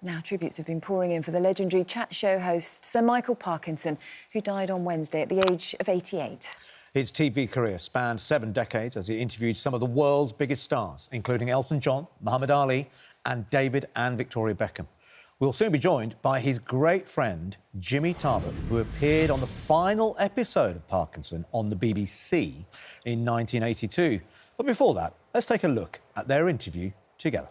Now, tributes have been pouring in for the legendary chat show host Sir Michael Parkinson, who died on Wednesday at the age of 88. His TV career spanned 7 decades as he interviewed some of the world's biggest stars, including Elton John, Muhammad Ali and David and Victoria Beckham. We'll soon be joined by his great friend, Jimmy Tarbuck, who appeared on the final episode of Parkinson on the BBC in 1982. But before that, let's take a look at their interview together.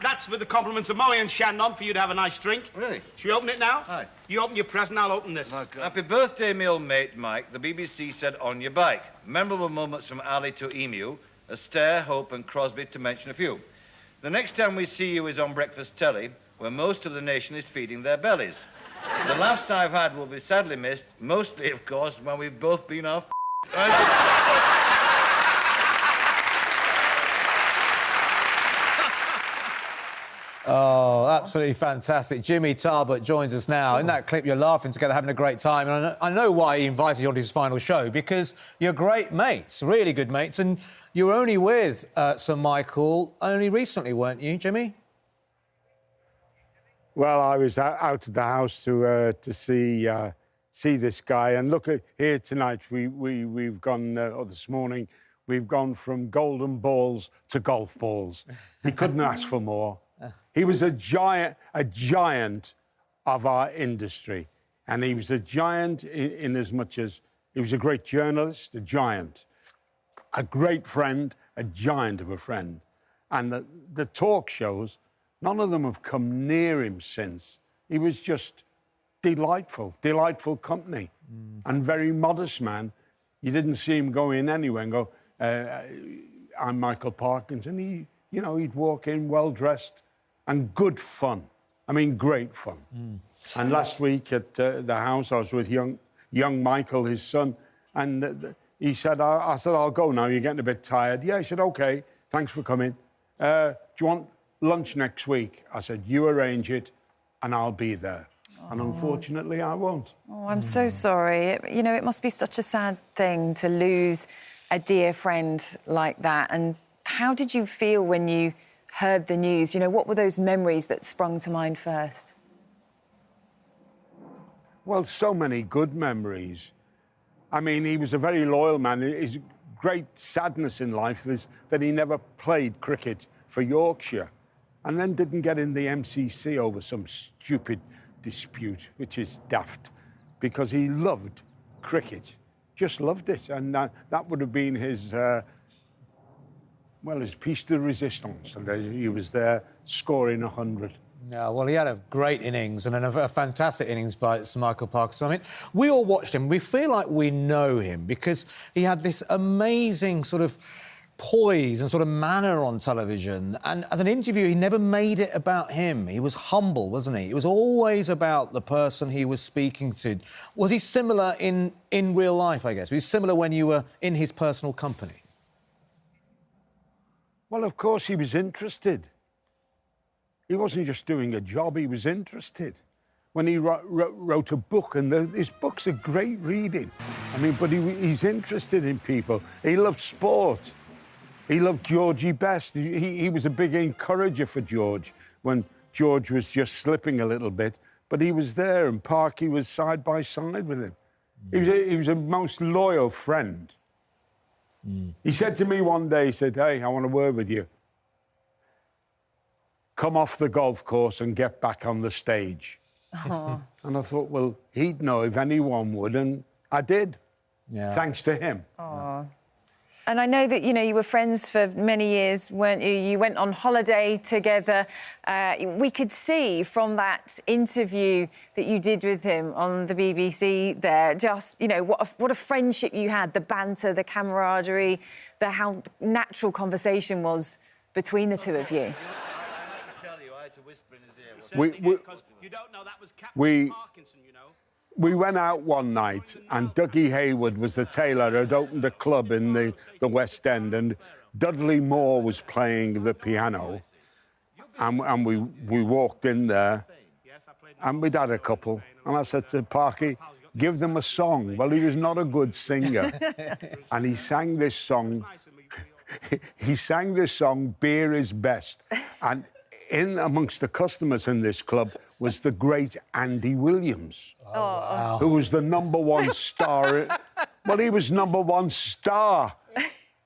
That's with the compliments of Moe and Shannon for you to have a nice drink. Really? Should we open it now? Aye. You open your present, I'll open this. Happy birthday, me old mate, Mike. The BBC said on your bike. Memorable moments from Ali to Emu, Astaire, Hope and Crosby, to mention a few. The next time we see you is on breakfast telly, where most of the nation is feeding their bellies. The laughs I've had will be sadly missed, mostly, of course, when we've both been off. Oh, absolutely fantastic. Jimmy Tarbuck joins us now. In that clip, you're laughing together, having a great time. And I know why he invited you on his final show, because you're great mates, really good mates. And you were only with Sir Michael only recently, weren't you, Jimmy? Well, I was out of the house to see this guy. And look at here tonight, we've gone, or this morning, we've gone from golden balls to golf balls. He couldn't ask for more. He was a giant of our industry. And he was a giant in as much as he was a great journalist, a giant, a great friend, a giant of a friend. And the talk shows, none of them have come near him since. He was just delightful company. And very modest man. You didn't see him go in anywhere and go, I'm Michael Parkinson. He'd walk in well-dressed and good fun. I mean, great fun. And last week at the house, I was with young Michael, his son, and he said, I said, I'll go now, you're getting a bit tired. Yeah, he said, OK, thanks for coming. Do you want lunch next week? I said, you arrange it and I'll be there. And unfortunately, I won't. Oh, I'm so sorry. It must be such a sad thing to lose a dear friend like that. And how did you feel when you heard the news? What were those memories that sprung to mind first? Well, so many good memories. I mean, he was a very loyal man. His great sadness in life is that he never played cricket for Yorkshire and then didn't get in the MCC over some stupid dispute, which is daft, because he loved cricket, just loved it. And that would have been his piece de resistance, and he was there scoring 100. Yeah, well, he had a great innings and a fantastic innings by Sir Michael Parkinson. I mean, we all watched him. We feel like we know him because he had this amazing sort of poise and sort of manner on television. And as an interviewer, he never made it about him. He was humble, wasn't he? It was always about the person he was speaking to. Was he similar in real life, I guess? Was he similar when you were in his personal company? Well, of course, he was interested. He wasn't just doing a job, he was interested. When he wrote a book, and his books are great reading. I mean, but he's interested in people. He loved sport. He loved Georgie best. He was a big encourager for George when George was just slipping a little bit. But he was there, and Parky was side by side with him. He was a most loyal friend. He said to me one day, he said, hey, I want a word with you. Come off the golf course and get back on the stage. And I thought, well, he'd know if anyone would, and I did, thanks to him. And I know that, you were friends for many years, weren't you? You went on holiday together. We could see from that interview that you did with him on the BBC there, just, what a friendship you had, the banter, the camaraderie, how natural conversation was between the two of you. We went out one night, and Dougie Hayward was the tailor who had opened a club in the West End, and Dudley Moore was playing the piano, and we walked in there, and we'd had a couple. And I said to Parky, give them a song. Well, he was not a good singer. And he sang this song. He sang this song, Beer is Best. And in amongst the customers in this club was the great Andy Williams, Wow. who was the ¡1 star. Well, he was #1 star.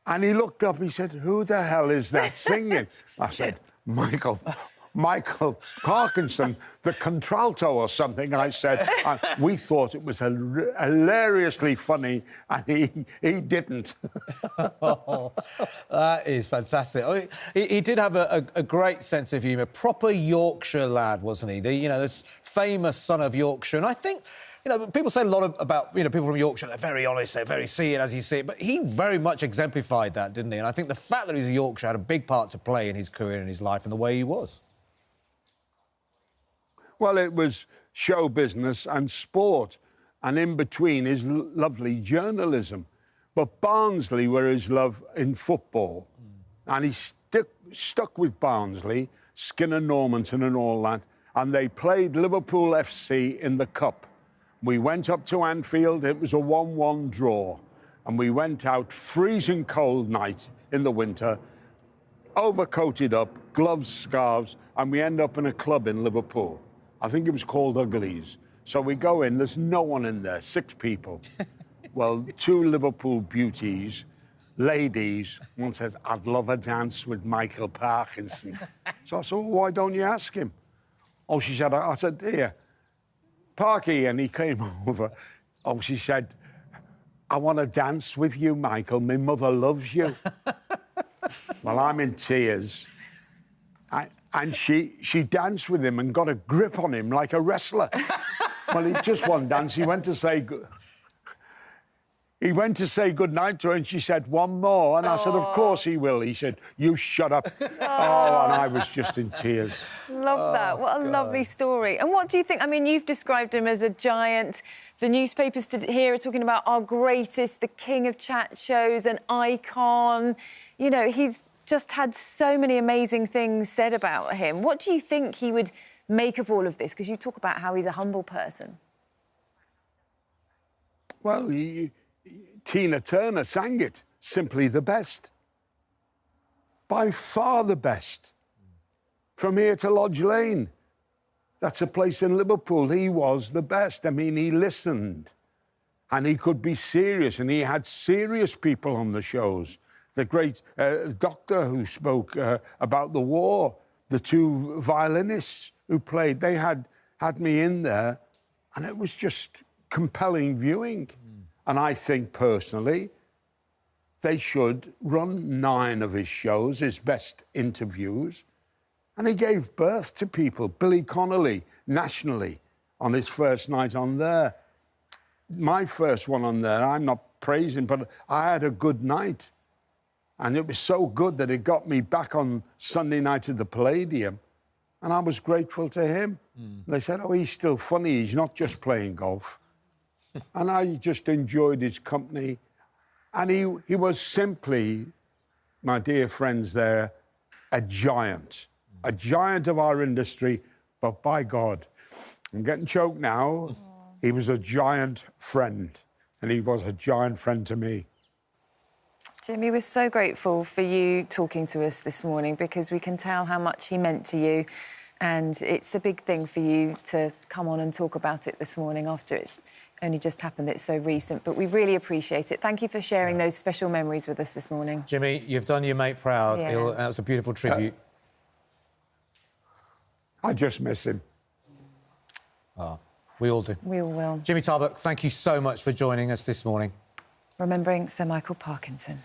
And he looked up, he said, who the hell is that singing? I said, Michael Parkinson, the contralto or something, I said. We thought it was hilariously funny, and he didn't. Oh, that is fantastic. I mean, he did have a great sense of humour. Proper Yorkshire lad, wasn't he? This famous son of Yorkshire. And I think, people say a lot about, people from Yorkshire, they're very honest, they're very see it as you see it, but he very much exemplified that, didn't he? And I think the fact that he's a Yorkshire had a big part to play in his career and his life and the way he was. Well, it was show business and sport, and in between his lovely journalism. But Barnsley were his love in football, and he stuck with Barnsley, Skinner Normanton and all that, and they played Liverpool FC in the Cup. We went up to Anfield, it was a 1-1 draw, and we went out freezing cold night in the winter, overcoated up, gloves, scarves, and we end up in a club in Liverpool. I think it was called Uglies. So we go in, there's no one in there, 6 people. Well, 2 Liverpool beauties, ladies, one says, I'd love a dance with Michael Parkinson. So I said, well, why don't you ask him? Oh, she said, I said, here, Parky, and he came over. Oh, she said, I want to dance with you, Michael. My mother loves you. Well, I'm in tears. And she danced with him and got a grip on him like a wrestler. Well, he just one dance. He went to say good night to her, and she said, one more. And I said, of course he will. He said, you shut up. Oh, and I was just in tears. Love that. What a lovely story. And what do you think? I mean, you've described him as a giant. The newspapers here are talking about our greatest, the king of chat shows, an icon. He's just had so many amazing things said about him. What do you think he would make of all of this? Because you talk about how he's a humble person. Well, Tina Turner sang it, simply the best. By far the best. From here to Lodge Lane. That's a place in Liverpool. He was the best. I mean, he listened. And he could be serious, and he had serious people on the shows. The great doctor who spoke about the war, the 2 violinists who played, they had me in there, and it was just compelling viewing. And I think, personally, they should run 9 of his shows, his best interviews. And he gave birth to people. Billy Connolly, nationally, on his first night on there. My first one on there, I'm not praising, but I had a good night. And it was so good that it got me back on Sunday night at the Palladium. And I was grateful to him. They said, oh, he's still funny. He's not just playing golf. And I just enjoyed his company. And he was simply, my dear friends there, a giant of our industry. But by God, I'm getting choked now. He was a giant friend. And he was a giant friend to me. Jimmy, we're so grateful for you talking to us this morning, because we can tell how much he meant to you. And it's a big thing for you to come on and talk about it this morning after it's only just happened. It's so recent, but we really appreciate it. Thank you for sharing those special memories with us this morning. Jimmy, you've done your mate proud. Yeah. That was a beautiful tribute. I just miss him. Oh, we all do. We all will. Jimmy Tarbuck, thank you so much for joining us this morning. Remembering Sir Michael Parkinson.